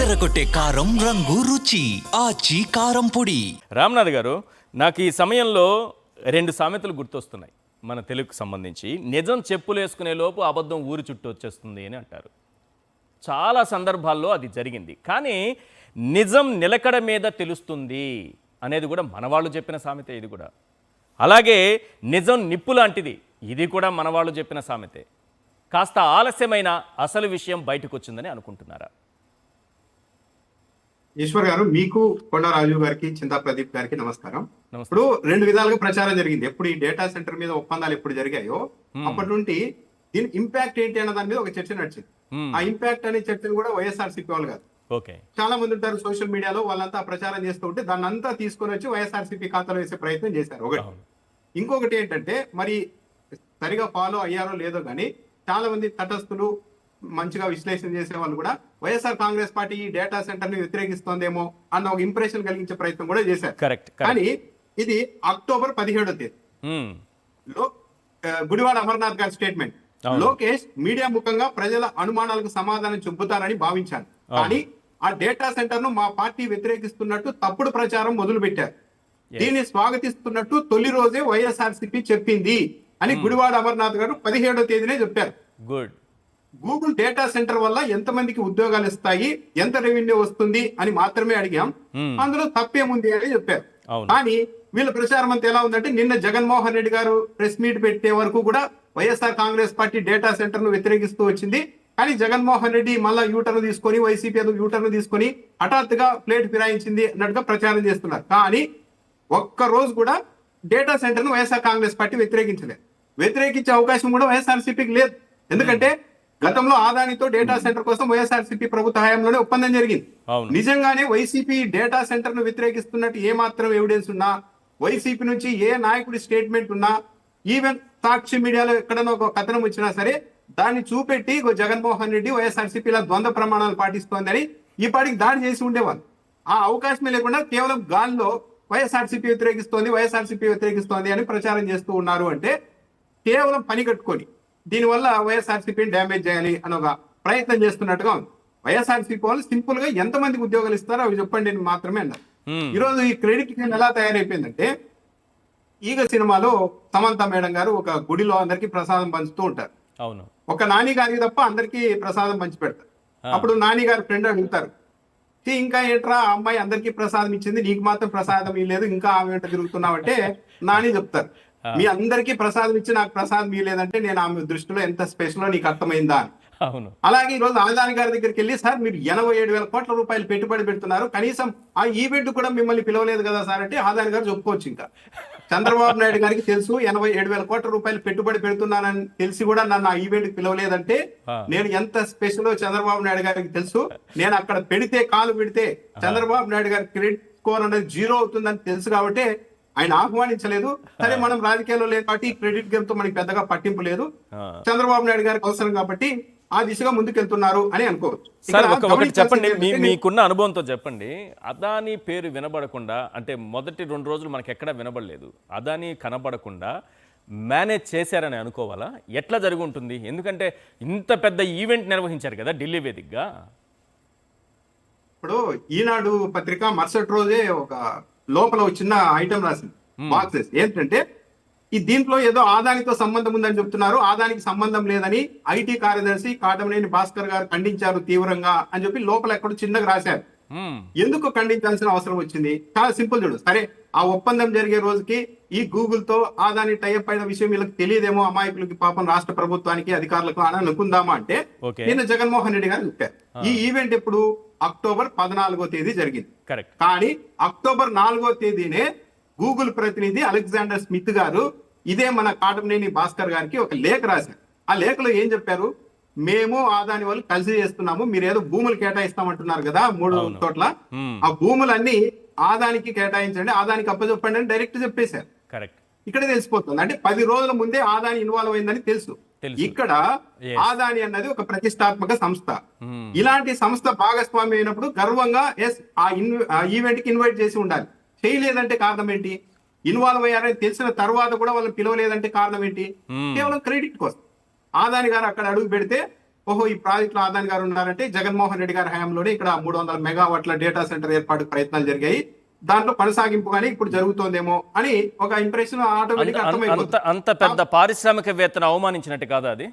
అదరగొట్టే కారం రంగు రుచి ఆచి కారం పొడి. రామ్నాథ్ గారు, నాకు ఈ సమయంలో రెండు సామెతలు గుర్తొస్తున్నాయి మన తెలుగుకు సంబంధించి. నిజం చెప్పులు వేసుకునే లోపు అబద్ధం ఊరి చుట్టూ వచ్చేస్తుంది అని అంటారు. చాలా సందర్భాల్లో అది జరిగింది. కానీ నిజం నిలకడ మీద తెలుస్తుంది అనేది కూడా మనవాళ్ళు చెప్పిన సామెతే ఇది కూడా. అలాగే నిజం నిప్పు లాంటిది, ఇది కూడా మనవాళ్ళు చెప్పిన సామెతే. కాస్త ఆలస్యమైన అసలు విషయం బయటకు వచ్చిందని అనుకుంటున్నారా? ఈశ్వర్ గారు, మీకు కొండ రాజు గారికి, చింతా ప్రదీప్ గారికి నమస్కారం. ఇప్పుడు రెండు విధాలుగా ప్రచారం జరిగింది. ఎప్పుడు ఈ డేటా సెంటర్ మీద ఒప్పందాలు ఎప్పుడు జరిగాయో అప్పటి నుండి దీని ఇంపాక్ట్ ఏంటి అన్న దాని మీద ఒక చర్చ నడిచింది. ఆ ఇంపాక్ట్ అనే చర్చను కూడా వైఎస్ఆర్సీపీ వాళ్ళు కాదు, చాలా మంది ఉంటారు సోషల్ మీడియాలో, వాళ్ళంతా ప్రచారం చేస్తూ ఉంటే దాన్ని అంతా తీసుకొని వచ్చి వైఎస్ఆర్సీపీ ఖాతాలో వేసే ప్రయత్నం చేశారు. ఒకటి. ఇంకొకటి ఏంటంటే, మరి సరిగా ఫాలో అయ్యారో లేదో కానీ చాలా మంది తటస్థులు, మంచిగా విశ్లేషణ చేసే వాళ్ళు కూడా వైఎస్ఆర్ కాంగ్రెస్ పార్టీ ఈ డేటా సెంటర్ ని వ్యతిరేకిస్తోందేమో అన్న ఒక ఇంప్రెషన్ కలిగించే ప్రయత్నం కూడా చేశారు. కానీ ఇది అక్టోబర్ 17వ తేదీ గుడివాడ అమర్నాథ్ గారి స్టేట్మెంట్. లోకేష్ మీడియా ముఖంగా ప్రజల అనుమానాలకు సమాధానం చెబుతారని భావించాను, కానీ ఆ డేటా సెంటర్ ను మా పార్టీ వ్యతిరేకిస్తున్నట్టు తప్పుడు ప్రచారం మొదలు పెట్టారు. దీన్ని స్వాగతిస్తున్నట్టు తొలి రోజే వైఎస్ఆర్సీపీ చెప్పింది అని గుడివాడ అమర్నాథ్ గారు 17వ తేదీనే చెప్పారు. గూగుల్ డేటా సెంటర్ వల్ల ఎంతమందికి ఉద్యోగాలు ఇస్తాయి, ఎంత రెవెన్యూ వస్తుంది అని మాత్రమే అడిగాం, అందులో తప్పేముంది అని చెప్పారు. కానీ వీళ్ళ ప్రచారం అంతా ఎలా ఉందంటే, నిన్న జగన్మోహన్ రెడ్డి గారు ప్రెస్ మీట్ పెట్టే వరకు కూడా YSR Congress party data centre ను వ్యతిరేకిస్తూ వచ్చింది. కానీ జగన్మోహన్ రెడ్డి మళ్ళా యూటర్న్ తీసుకొని, వైసీపీ యూటర్న్ తీసుకొని హఠాత్తుగా ప్లేట్ ఫిరాయించింది అన్నట్టుగా ప్రచారం చేస్తున్నారు. కానీ ఒక్క రోజు కూడా డేటా సెంటర్ ను వైఎస్ఆర్ కాంగ్రెస్ పార్టీ వ్యతిరేకించలేదు. వ్యతిరేకించే అవకాశం కూడా వైఎస్ఆర్సీపీకి లేదు. ఎందుకంటే గతంలో ఆదానితో డేటా సెంటర్ కోసం వైఎస్ఆర్సీపీ ప్రభుత్వ హయాంలోనే ఒప్పందం జరిగింది. నిజంగానే వైసీపీ డేటా సెంటర్ ను వ్యతిరేకిస్తున్నట్టు ఏ మాత్రం ఎవిడెన్స్ ఉన్నా, వైసీపీ నుంచి ఏ నాయకుడి స్టేట్మెంట్ ఉన్నా, ఈవెన్ సాక్షి మీడియాలో ఎక్కడైనా ఒక కథనం వచ్చినా సరే దాన్ని చూపెట్టి జగన్మోహన్ రెడ్డి వైఎస్ఆర్సీపీల ద్వంద్వ ప్రమాణాలు పాటిస్తోందని ఈ పాటికి దాడి చేసి ఉండేవాళ్ళు. ఆ అవకాశమే లేకుండా కేవలం గాల్లో వైఎస్ఆర్సీపీ వ్యతిరేకిస్తోంది అని ప్రచారం చేస్తూ ఉన్నారు. అంటే కేవలం పని కట్టుకొని దీనివల్ల వైఎస్ఆర్సీపీని డ్యామేజ్ చేయాలి అని ఒక ప్రయత్నం చేస్తున్నట్టుగా ఉంది. వైఎస్ఆర్సీపీ వాళ్ళు సింపుల్ గా ఎంతమందికి ఉద్యోగాలు ఇస్తారో అవి చెప్పండి అని మాత్రమే అన్నారు. ఈరోజు ఈ క్రెడిట్ ఎలా తయారైపోయిందంటే, ఈగ సినిమాలో సమంత మేడం గారు ఒక గుడిలో అందరికి ప్రసాదం పంచుతూ ఉంటారు. ఒక నాని గారికి తప్ప అందరికి ప్రసాదం పంచి పెడతారు. అప్పుడు నాని గారి ఫ్రెండ్ అడుగుతారు, ఇంకా ఏంట్రా అమ్మాయి అందరికి ప్రసాదం ఇచ్చింది, నీకు మాత్రం ప్రసాదం ఇవ్వలేదు, ఇంకా ఆమె వెంట తిరుగుతున్నావంటే నాని చెప్తారు, మీ అందరికీ ప్రసాదం ఇచ్చి నాకు ప్రసాదం ఇవ్వలేదంటే నేను ఆమె దృష్టిలో ఎంత స్పెషలో నీకు అర్థమైందా అని. అలాగే ఈ రోజు ఆదాని గారి దగ్గరికి వెళ్ళి, సార్ మీరు 87,000 కోట్ల రూపాయలు పెట్టుబడి పెడుతున్నారు, కనీసం ఆ ఈవెంట్ కూడా మిమ్మల్ని పిలవలేదు కదా సార్ అంటే ఆదాని గారు చెప్పుకోవచ్చు. ఇంకా చంద్రబాబు నాయుడు గారికి తెలుసు 87,000 కోట్ల రూపాయలు పెట్టుబడి పెడుతున్నానని తెలిసి కూడా నన్ను ఆ ఈవెంట్ పిలవలేదంటే నేను ఎంత స్పెషలో చంద్రబాబు నాయుడు గారికి తెలుసు. నేను అక్కడ పెడితే, కాలు పెడితే చంద్రబాబు నాయుడు గారి క్రెడిట్ స్కోర్ అనేది 0 అవుతుందని తెలుసు కాబట్టి ఆయన ఆహ్వానించలేదు. సరే, మనం రాజకీయాల్లో లేదు కాబట్టి క్రెడిట్ గేమ్ తో మనకి పెద్దగా పట్టింపు లేదు, చంద్రబాబు నాయుడు గారికి అవసరం కాబట్టి ఆ దిశగా ముందుకెళ్తున్నారు అని అనుకోవచ్చు. చెప్పండి, మీకున్న అనుభవంతో చెప్పండి. అదానీ పేరు వినబడకుండా, అంటే మొదటి 2 రోజులు మనకి ఎక్కడా వినబడలేదు, అదానీ కనబడకుండా మేనేజ్ చేశారని అనుకోవాలా? ఎట్లా జరిగి ఉంటుంది? ఎందుకంటే ఇంత పెద్ద ఈవెంట్ నిర్వహించారు కదా ఢిల్లీ వేదికగా. ఇప్పుడు ఈనాడు పత్రిక మరుసటి రోజే ఒక లోపల ఒక చిన్న ఐటమ్ రాసింది, బాక్సెస్. ఏంటంటే దీంట్లో ఏదో ఆదానితో సంబంధం ఉందని చెప్తున్నారు, ఆదానికి సంబంధం లేదని ఐటీ కార్యదర్శి కాటమనేని భాస్కర్ గారు ఖండించారు తీవ్రంగా అని చెప్పి లోపల ఎక్కడో చిన్నగా రాశారు. ఎందుకు ఖండించాల్సిన అవసరం వచ్చింది? చాలా సింపుల్ చూడు. సరే, ఆ ఒప్పందం జరిగే రోజుకి ఈ గూగుల్ తో ఆదాని టైప్ అయిన విషయం వీళ్ళకి తెలియదేమో, అమాయకులకి, పాపం రాష్ట్ర ప్రభుత్వానికి, అధికారులకు అని అనుకుందామా అంటే నిన్న జగన్మోహన్ రెడ్డి గారు చెప్పారు, ఈ ఈవెంట్ ఎప్పుడు అక్టోబర్ 14వ తేదీ జరిగింది. కానీ అక్టోబర్ 4వ తేదీనే గూగుల్ ప్రతినిధి అలెగ్జాండర్ స్మిత్ గారు ఇదే మన కాటమనేని భాస్కర్ గారికి ఒక లేఖ రాశారు. ఆ లేఖలో ఏం చెప్పారు? మేము ఆదాని వాళ్ళు కలిసి చేస్తున్నాము, మీరు ఏదో భూములు కేటాయిస్తామంటున్నారు కదా 3 చోట్ల, ఆ భూములన్నీ ఆదానికి కేటాయించండి, ఆదానికి అప్పచెప్పండి అని డైరెక్ట్ చెప్పేశారు. ఇక్కడ తెలిసిపోతుంది, అంటే 10 రోజుల ముందే ఆదాని ఇన్వాల్వ్ అయిందని తెలుసు. ఇక్కడ ఆదాని అన్నది ఒక ప్రతిష్టాత్మక సంస్థ. ఇలాంటి సంస్థ భాగస్వామి అయినప్పుడు గర్వంగా ఆ ఈవెంట్ కి ఇన్వైట్ చేసి ఉండాలి. చేయలేదంటే కారణం ఏంటి? ఇన్వాల్వ్ అయ్యారని తెలిసిన తర్వాత కూడా వాళ్ళని పిలవలేదంటే కారణం ఏంటి? కేవలం క్రెడిట్ కోసం. ఆదాని గారు అక్కడ అడుగు పెడితే ఓహో ఈ ప్రాజెక్ట్ లో ఆదాని గారు ఉన్నారంటే జగన్మోహన్ రెడ్డి గారి హయాంలోనే ఇక్కడ 300 మెగావాట్ల డేటా సెంటర్ ఏర్పాటు ప్రయత్నాలు జరిగాయి, దాంట్లో కొనసాగింపుగానే ఇప్పుడు జరుగుతోందేమో అని ఒక ఇంప్రెషన్ ఆటోమేటిక్ అర్థమైపోతుంది. అంత పెద్ద పారిశ్రామికవేత్తను అవమానించినట్టు కాదా అది?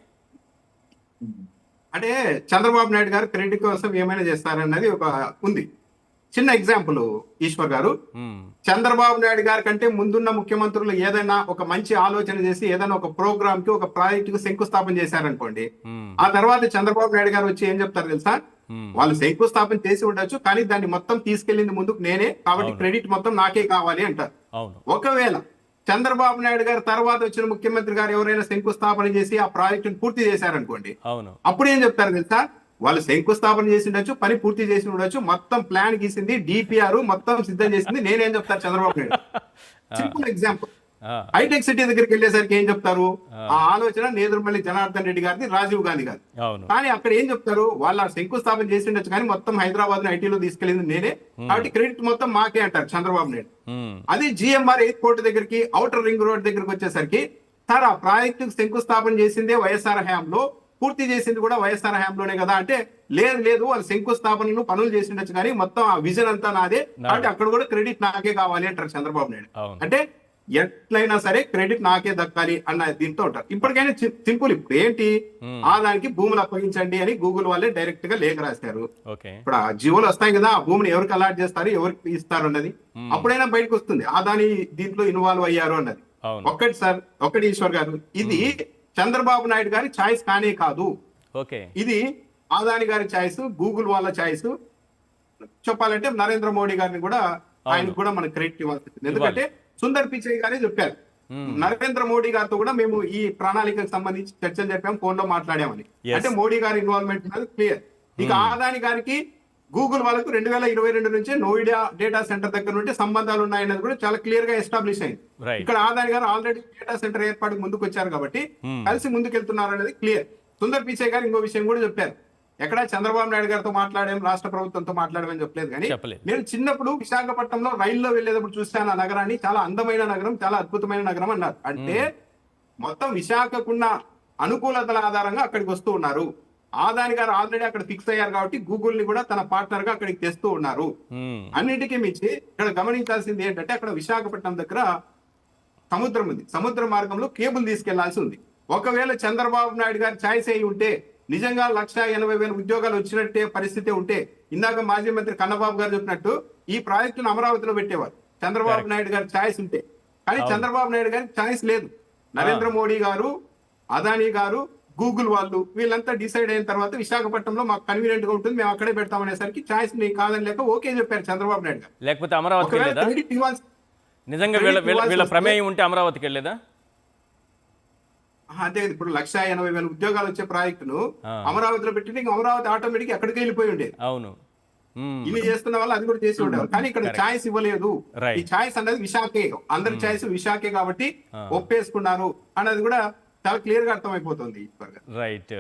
అంటే చంద్రబాబు నాయుడు గారు క్రెడిట్ కోసం ఏమైనా చేస్తారన్నది ఒక ఉంది. చిన్న ఎగ్జాంపుల్ ఈశ్వర్ గారు, చంద్రబాబు నాయుడు గారి కంటే ముందున్న ముఖ్యమంత్రులు ఏదైనా ఒక మంచి ఆలోచన చేసి ఏదైనా ఒక ప్రోగ్రామ్ కి ఒక ప్రాజెక్ట్ కు శంకుస్థాపన చేశారనుకోండి, ఆ తర్వాత చంద్రబాబు నాయుడు గారు వచ్చి ఏం చెప్తారు తెలుసా? వాళ్ళు శంకుస్థాపన చేసి ఉండొచ్చు కానీ దాన్ని మొత్తం తీసుకెళ్లింది ముందుకు నేనే, కాబట్టి క్రెడిట్ మొత్తం నాకే కావాలి అంటారు. ఒకవేళ చంద్రబాబు నాయుడు గారు తర్వాత వచ్చిన ముఖ్యమంత్రి గారు ఎవరైనా శంకుస్థాపన చేసి ఆ ప్రాజెక్టును పూర్తి చేశారనుకోండి, అప్పుడు ఏం చెప్తారు తెలుసా? వాళ్ళు శంకుస్థాపన చేసి ఉండొచ్చు, పని పూర్తి చేసి ఉండొచ్చు, మొత్తం ప్లాన్ గీసింది, డిపిఆర్ మొత్తం సిద్ధం చేసింది నేనేం చెప్తారు చంద్రబాబు నాయుడు. Simple example. హైటెక్ సిటీ దగ్గరికి వెళ్ళేసరికి ఏం చెప్తారు? ఆ ఆలోచన నేదురుమల్లి జనార్దన్ రెడ్డి గారిది, రాజీవ్ గాంధీ గారి. కానీ అక్కడ ఏం చెప్తారు? వాళ్ళ శంకుస్థాపన చేసి ఉండొచ్చు కానీ మొత్తం హైదరాబాద్ ఐటీలో తీసుకెళ్ళింది నేనే, కాబట్టి క్రెడిట్ మొత్తం మాకే అంటారు చంద్రబాబు నాయుడు. అది జిఎంఆర్ ఎయిర్పోర్ట్ దగ్గరికి, ఔటర్ రింగ్ రోడ్ దగ్గరికి వచ్చేసరికి సార్ ఆ ప్రాజెక్టు శంకుస్థాపన చేసిందే వైఎస్ఆర్ హయాంలో, పూర్తి చేసింది కూడా వైఎస్ఆర్ హయాంలోనే కదా అంటే, లేదు వాళ్ళు శంకుస్థాపనలు పనులు చేసిండొచ్చు కానీ మొత్తం ఆ విజన్ అంతా నాదే, కాబట్టి అక్కడ కూడా క్రెడిట్ నాకే కావాలి అంటారు చంద్రబాబు నాయుడు. అంటే ఎట్లయినా సరే క్రెడిట్ నాకే దక్కాలి అన్న దీంతో ఉంటారు. ఇప్పటికైనా సింపుల్, ఇప్పుడు ఏంటి, ఆదానికి భూములు అప్పగించండి అని గూగుల్ వాళ్ళే డైరెక్ట్ గా లేఖ రాశారు. ఇప్పుడు ఆ జియోలు వస్తాయి కదా, ఆ భూమిని ఎవరికి అలాట్ చేస్తారు, ఎవరికి ఇస్తారు అన్నది అప్పుడైనా బయటకు వస్తుంది, ఆదాని దీంట్లో ఇన్వాల్వ్ అయ్యారు అన్నది. ఒకటి ఈశ్వర్ గారు, ఇది చంద్రబాబు నాయుడు గారి ఛాయిస్ కానే కాదు, ఇది ఆదాని గారి ఛాయిస్, గూగుల్ వాళ్ళ ఛాయిస్. చెప్పాలంటే నరేంద్ర మోడీ గారిని కూడా, ఆయనకు కూడా మనకు క్రెడిట్ ఇవ్వాల్సింది. ఎందుకంటే సుందర్ పిచై గారే చెప్పారు, నరేంద్ర మోడీ గారితో కూడా మేము ఈ ప్రణాళికకు సంబంధించి చర్చలు చెప్పాము, ఫోన్ లో మాట్లాడామని. అంటే మోడీ గారి ఇన్వాల్వ్మెంట్ అనేది క్లియర్. ఇక ఆదాని గారికి గూగుల్ వాళ్ళకు 2022 నుంచే నోయిడా డేటా సెంటర్ దగ్గర నుండి సంబంధాలు ఉన్నాయన్నది కూడా చాలా క్లియర్ గా ఎస్టాబ్లిష్ అయింది. ఇక్కడ ఆదాని గారు ఆల్రెడీ డేటా సెంటర్ ఏర్పాటుకు ముందుకు వచ్చారు కాబట్టి కలిసి ముందుకెళ్తున్నారు అనేది క్లియర్. సుందర్ పిచై గారు ఇంకో విషయం కూడా చెప్పారు, ఎక్కడ చంద్రబాబు నాయుడు గారితో మాట్లాడాం, రాష్ట్ర ప్రభుత్వంతో మాట్లాడమని చెప్పలేదు కానీ, నేను చిన్నప్పుడు విశాఖపట్నంలో రైల్లో వెళ్లేటప్పుడు చూశాను ఆ నగరాన్ని, చాలా అందమైన నగరం, చాలా అద్భుతమైన నగరం అన్నారు. అంటే మొత్తం విశాఖకున్న అనుకూలతల ఆధారంగా అక్కడికి వస్తూ ఉన్నారు. ఆదాని గారు ఆల్రెడీ అక్కడ ఫిక్స్ అయ్యారు కాబట్టి గూగుల్ ని కూడా తన పార్ట్నర్ గా అక్కడికి తెస్తూ ఉన్నారు. అన్నిటికీ మించి ఇక్కడ గమనించాల్సింది ఏంటంటే, అక్కడ విశాఖపట్నం దగ్గర సముద్రం ఉంది, సముద్ర మార్గంలో కేబుల్ తీసుకెళ్లాల్సి ఉంది. ఒకవేళ చంద్రబాబు నాయుడు గారి ఛాయిస్ అయి ఉంటే నిజంగా 1,80,000 ఉద్యోగాలు వచ్చినట్టే పరిస్థితి ఉంటే, ఇందాక మాజీ మంత్రి కన్నబాబు గారు చెప్పినట్టు ఈ ప్రాజెక్టును అమరావతిలో పెట్టేవారు చంద్రబాబు నాయుడు గారి ఛాయిస్ ఉంటే. కానీ చంద్రబాబు నాయుడు గారికి ఛాయిస్ లేదు. నరేంద్ర మోడీ గారు, అదానీ గారు, గూగుల్ వాళ్ళు వీళ్ళంతా డిసైడ్ అయిన తర్వాత విశాఖపట్నంలో మాకు కన్వీనియంట్ గా ఉంటుంది, మేము అక్కడే పెడతామనేసరికి ఛాయిస్ నీకు కాదని లేక ఓకే చెప్పారు చంద్రబాబు నాయుడు గారు. లేకపోతే అమరావతికి నిజంగా వీళ్ళ ప్రమేయం ఉంటే అమరావతికి వెళ్ళేదా? అదే ఇప్పుడు 1,80,000 ఉద్యోగాలు వచ్చే ప్రాజెక్టును అమరావతిలో పెట్టి అమరావతి ఆటోమేటిక్ ఎక్కడికి వెళ్ళిపోయి ఉండేది. అవును, ఇవి చేస్తున్న వాళ్ళు అది కూడా చేసి ఉండేవారు. కానీ ఇక్కడ ఛాయిస్ ఇవ్వలేదు. ఈ ఛాయిస్ అనేది విశాఖే, అందరి ఛాయిస్ విశాఖే కాబట్టి ఒప్పేసుకున్నారు అన్నది కూడా చాలా క్లియర్ గా అర్థమైపోతుంది. రైట్.